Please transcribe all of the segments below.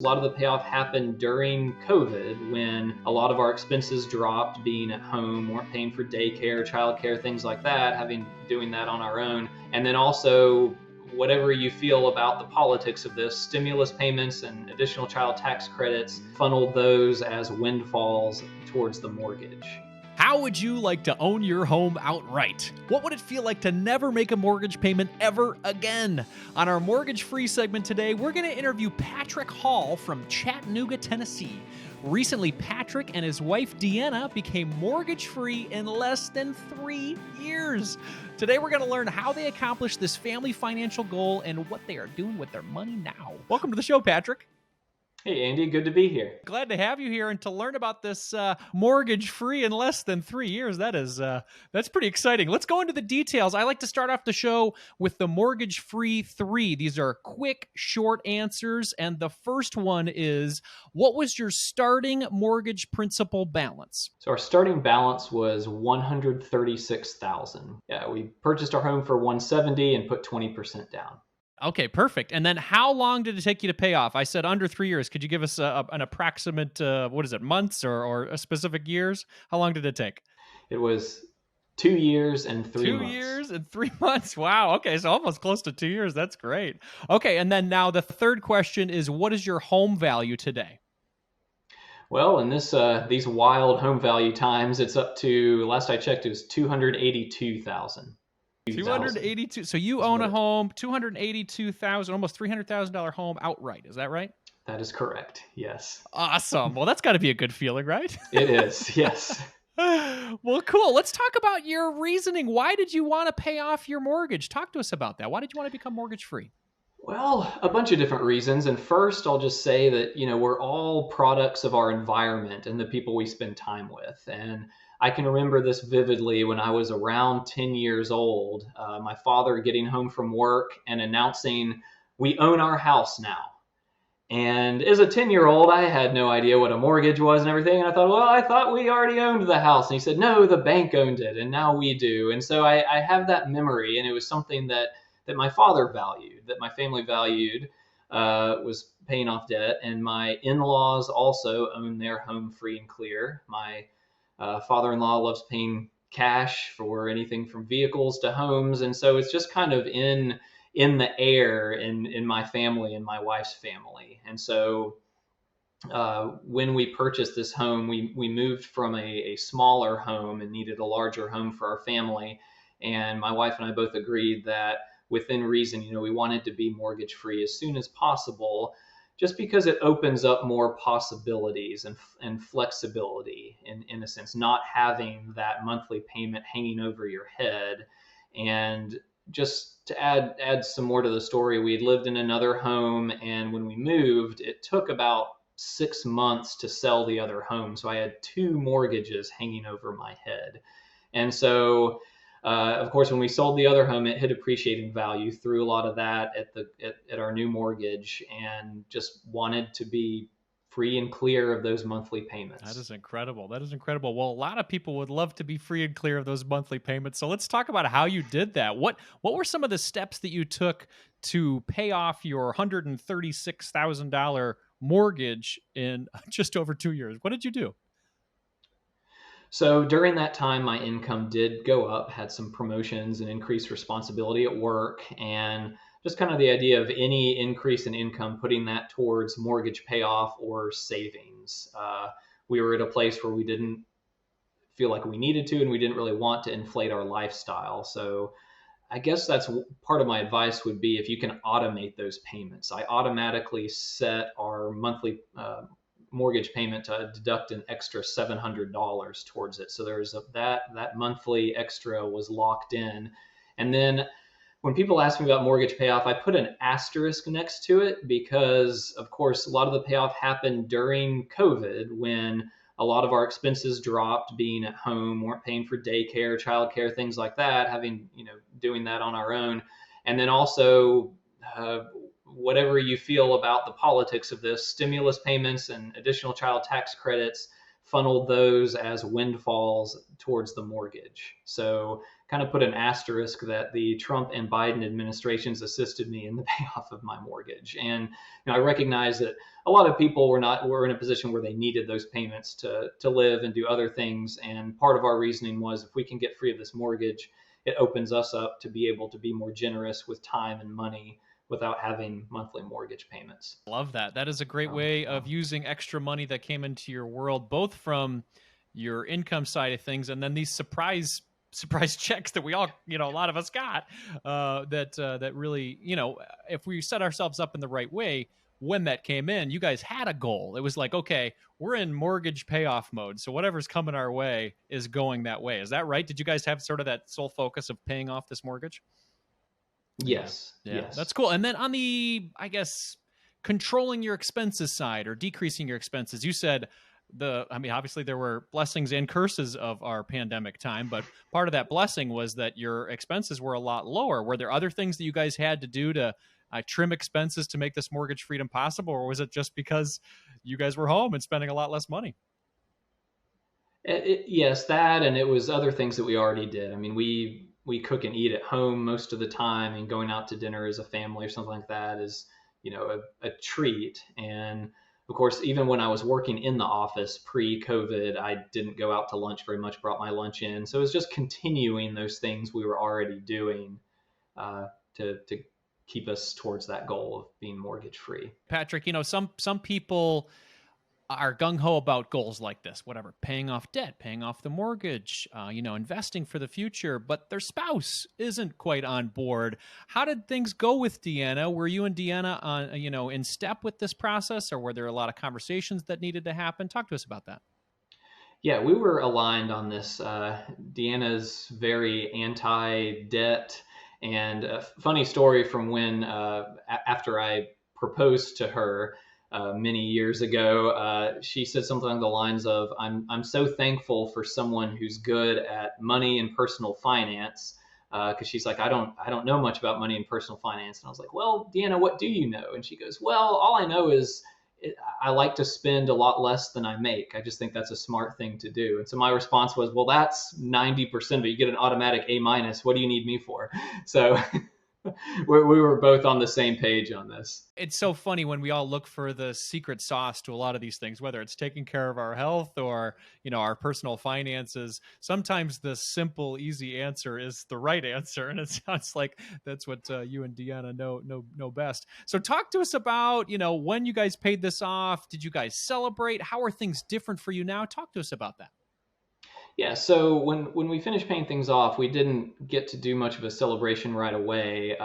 A lot of the payoff happened during COVID when a lot of our expenses dropped being at home, weren't paying for daycare, childcare, things like that, doing that on our own. And then also, whatever you feel about the politics of this, stimulus payments and additional child tax credits funneled those as windfalls towards the mortgage. How would you like to own your home outright? What would it feel like to never make a mortgage payment ever again? On our mortgage-free segment today, we're going to interview Patrick Hall from Chattanooga, Tennessee. Recently, Patrick and his wife, Deanna, became mortgage-free in less than 3 years. Today, we're going to learn how they accomplished this family financial goal and what they are doing with their money now. Welcome to the show, Patrick. Hey, Andy, good to be here. Glad to have you here and to learn about this mortgage-free in less than 3 years. That's pretty exciting. Let's go into the details. I like to start off the show with the mortgage-free 3. These are quick, short answers, and the first one is, what was your starting mortgage principal balance? So our starting balance was $136,000. Yeah, we purchased our home for $170,000 and put 20% down. Okay, perfect. And then how long did it take you to pay off? I said under 3 years. Could you give us an approximate, months or a specific years? How long did it take? It was 2 years and 3 months. 2 years and 3 months. Wow. Okay, so almost close to 2 years. That's great. Okay, and then now the third question is, what is your home value today? Well, in these wild home value times, it's up to, last I checked, it was $282,000. 282. So you own a home, $282,000, almost $300,000 home outright. Is that right? That is correct. Yes. Awesome. Well, that's got to be a good feeling, right? It is. Yes. Well, cool. Let's talk about your reasoning. Why did you want to pay off your mortgage? Talk to us about that. Why did you want to become mortgage free? Well, a bunch of different reasons. And first, I'll just say that, we're all products of our environment and the people we spend time with. And I can remember this vividly when I was around 10 years old, my father getting home from work and announcing, "We own our house now." And as a 10-year-old, I had no idea what a mortgage was and everything. And I thought, well, I thought we already owned the house. And he said, no, the bank owned it, and now we do. And so I have that memory, and it was something that my father valued, that my family valued, was paying off debt. And my in-laws also own their home free and clear. My father-in-law loves paying cash for anything from vehicles to homes. And so it's just kind of in the air in my family and my wife's family. And so when we purchased this home, we moved from a smaller home and needed a larger home for our family. And my wife and I both agreed that within reason, we wanted to be mortgage free as soon as possible, just because it opens up more possibilities and flexibility in a sense, not having that monthly payment hanging over your head. And just to add some more to the story, we had lived in another home, and when we moved, it took about 6 months to sell the other home. So I had 2 mortgages hanging over my head. And so of course, when we sold the other home, it had appreciated value, threw a lot of that at our new mortgage, and just wanted to be free and clear of those monthly payments. That is incredible. Well, a lot of people would love to be free and clear of those monthly payments. So let's talk about how you did that. What were some of the steps that you took to pay off your $136,000 mortgage in just over 2 years? What did you do? So during that time, my income did go up, had some promotions and increased responsibility at work, and just kind of the idea of any increase in income, putting that towards mortgage payoff or savings. We were at a place where we didn't feel like we needed to, and we didn't really want to inflate our lifestyle. So I guess that's part of my advice would be, if you can automate those payments. I automatically set our monthly mortgage payment to deduct an extra $700 towards it. So there's that monthly extra was locked in. And then when people ask me about mortgage payoff, I put an asterisk next to it because, of course, a lot of the payoff happened during COVID when a lot of our expenses dropped being at home, weren't paying for daycare, childcare, things like that, doing that on our own. And then also, whatever you feel about the politics of this, stimulus payments and additional child tax credits funneled those as windfalls towards the mortgage. So kind of put an asterisk that the Trump and Biden administrations assisted me in the payoff of my mortgage. And I recognize that a lot of people were in a position where they needed those payments to live and do other things. And part of our reasoning was, if we can get free of this mortgage, it opens us up to be able to be more generous with time and money without having monthly mortgage payments. Love that. That is a great way of using extra money that came into your world, both from your income side of things and then these surprise checks that we all, a lot of us got, that really, if we set ourselves up in the right way, when that came in, you guys had a goal. It was like, okay, we're in mortgage payoff mode, so whatever's coming our way is going that way. Is that right? Did you guys have sort of that sole focus of paying off this mortgage? Yes. Yeah. Yes. That's cool. And then on the, I guess, controlling your expenses side or decreasing your expenses, you said obviously there were blessings and curses of our pandemic time, but part of that blessing was that your expenses were a lot lower. Were there other things that you guys had to do to trim expenses to make this mortgage freedom possible? Or was it just because you guys were home and spending a lot less money? Yes, that, and it was other things that we already did. I mean, we cook and eat at home most of the time, and going out to dinner as a family or something like that is, a treat. And of course, even when I was working in the office pre-COVID, I didn't go out to lunch very much, brought my lunch in. So it was just continuing those things we were already doing to keep us towards that goal of being mortgage free. Patrick, some people are gung-ho about goals like this, whatever, paying off debt, paying off the mortgage, investing for the future, but their spouse isn't quite on board. How did things go with Deanna? Were you and Deanna on, in step with this process, or were there a lot of conversations that needed to happen? Talk to us about that. Yeah, we were aligned on this. Deanna's very anti-debt, and a funny story from when, after I proposed to her, many years ago, she said something along the lines of, I'm so thankful for someone who's good at money and personal finance. Because she's like, I don't know much about money and personal finance. And I was like, well, Deanna, what do you know? And she goes, well, all I know is I like to spend a lot less than I make. I just think that's a smart thing to do. And so my response was, well, that's 90% of it. You get an automatic A minus. What do you need me for? So we were both on the same page on this. It's so funny when we all look for the secret sauce to a lot of these things, whether it's taking care of our health or, our personal finances. Sometimes the simple, easy answer is the right answer. And it sounds like that's what you and Deanna know best. So talk to us about, when you guys paid this off. Did you guys celebrate? How are things different for you now? Talk to us about that. Yeah, so when we finished paying things off, we didn't get to do much of a celebration right away.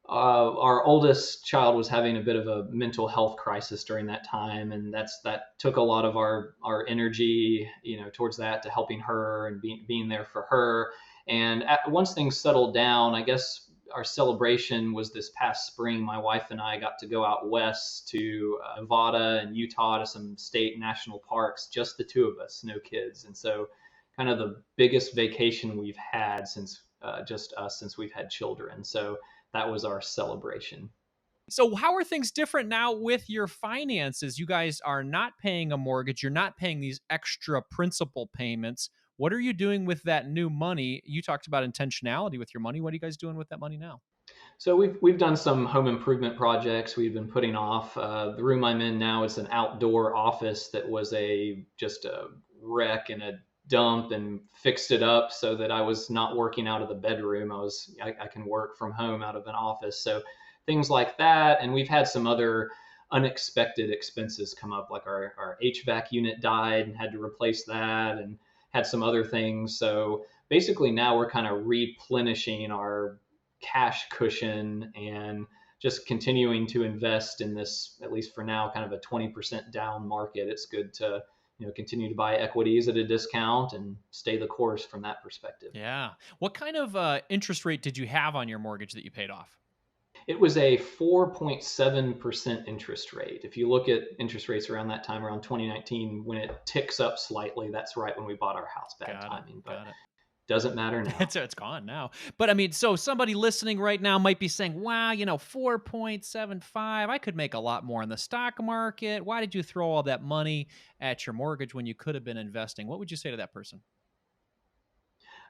Our oldest child was having a bit of a mental health crisis during that time, and that took a lot of our energy, towards that, to helping her and being there for her. And once things settled down, I guess our celebration was this past spring. My wife and I got to go out west to Nevada and Utah to some state national parks, just the two of us, no kids. And so kind of the biggest vacation we've had since just us, since we've had children. So that was our celebration. So how are things different now with your finances? You guys are not paying a mortgage. You're not paying these extra principal payments. What are you doing with that new money? You talked about intentionality with your money. What are you guys doing with that money now? So we've done some home improvement projects we've been putting off. The room I'm in now is an outdoor office that was just a wreck and a dump, and fixed it up so that I was not working out of the bedroom. I can work from home out of an office. So things like that. And we've had some other unexpected expenses come up, like our HVAC unit died and had to replace that, and had some other things. So basically now we're kind of replenishing our cash cushion and just continuing to invest in this, at least for now, kind of a 20% down market. It's good to continue to buy equities at a discount and stay the course from that perspective. Yeah. What kind of interest rate did you have on your mortgage that you paid off? It was a 4.7% interest rate. If you look at interest rates around that time, around 2019, when it ticks up slightly, that's right when we bought our house. Bad timing. But Doesn't matter now. It's gone now. But I mean, so somebody listening right now might be saying, wow, 4.75, I could make a lot more in the stock market. Why did you throw all that money at your mortgage when you could have been investing? What would you say to that person?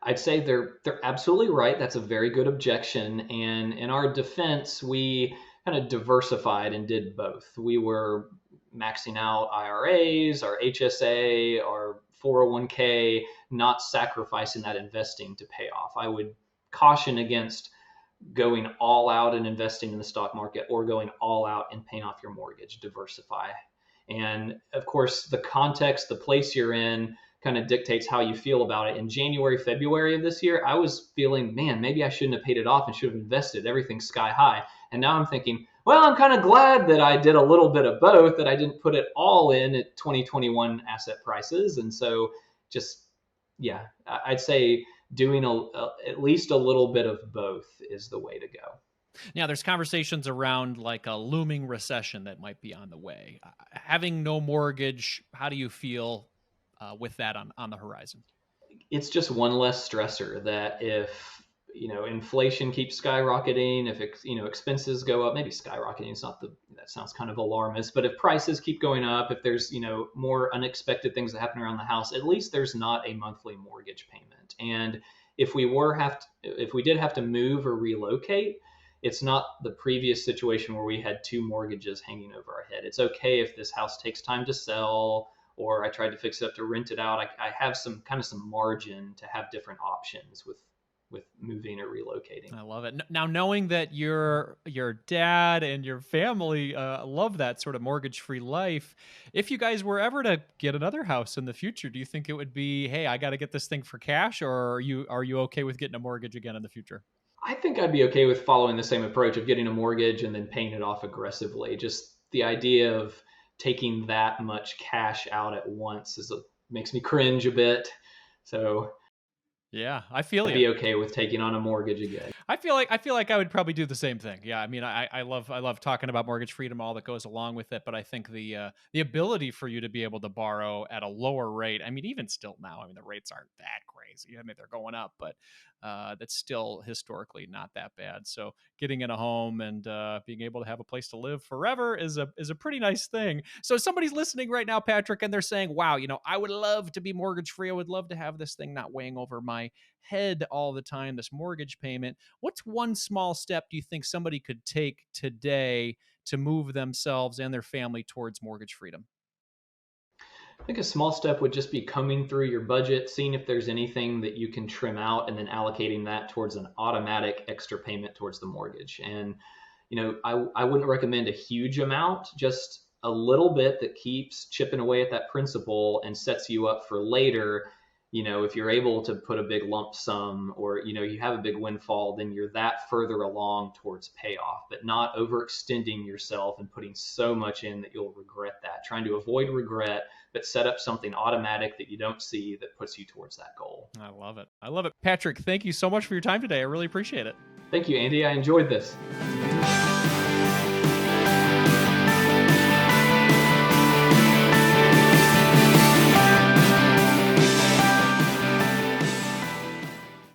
I'd say they're absolutely right. That's a very good objection. And in our defense, we kind of diversified and did both. We were maxing out IRAs, our HSA, our 401k, not sacrificing that investing to pay off. I would caution against going all out and investing in the stock market or going all out and paying off your mortgage. Diversify. And of course, the context, the place you're in kind of dictates how you feel about it. In January, February of this year, I was feeling, man, maybe I shouldn't have paid it off and should have invested. Everything's sky high. And now I'm thinking, well, I'm kind of glad that I did a little bit of both, that I didn't put it all in at 2021 asset prices. And so just, yeah, I'd say doing at least a little bit of both is the way to go. Now, there's conversations around like a looming recession that might be on the way. Having no mortgage, how do you feel with that on the horizon? It's just one less stressor that if inflation keeps skyrocketing, if expenses go up, maybe skyrocketing is not that sounds kind of alarmist, but if prices keep going up, if there's more unexpected things that happen around the house, at least there's not a monthly mortgage payment. And if we did have to move or relocate, it's not the previous situation where we had two mortgages hanging over our head. It's okay if this house takes time to sell, or I tried to fix it up to rent it out. I have some margin to have different options with moving or relocating. I love it. Now, knowing that your dad and your family love that sort of mortgage-free life, if you guys were ever to get another house in the future, do you think it would be, hey, I got to get this thing for cash, or are you okay with getting a mortgage again in the future? I think I'd be okay with following the same approach of getting a mortgage and then paying it off aggressively. Just the idea of taking that much cash out at once makes me cringe a bit. So yeah, I feel I'd be okay with taking on a mortgage again. I feel like I would probably do the same thing. Yeah, I mean, I love talking about mortgage freedom, all that goes along with it. But I think the ability for you to be able to borrow at a lower rate. I mean, even still now, I mean, the rates aren't that crazy. I mean, they're going up, but that's still historically not that bad. So getting in a home and being able to have a place to live forever is a pretty nice thing. So somebody's listening right now, Patrick, and they're saying, "Wow, I would love to be mortgage free. I would love to have this thing not weighing over my head all the time, this mortgage payment." What's one small step do you think somebody could take today to move themselves and their family towards mortgage freedom? I think a small step would just be combing through your budget, seeing if there's anything that you can trim out, and then allocating that towards an automatic extra payment towards the mortgage. And, I wouldn't recommend a huge amount, just a little bit that keeps chipping away at that principal and sets you up for later. If you're able to put a big lump sum, or, you have a big windfall, then you're that further along towards payoff, but not overextending yourself and putting so much in that you'll regret that. Trying to avoid regret, but set up something automatic that you don't see that puts you towards that goal. I love it. I love it. Patrick, thank you so much for your time today. I really appreciate it. Thank you, Andy. I enjoyed this.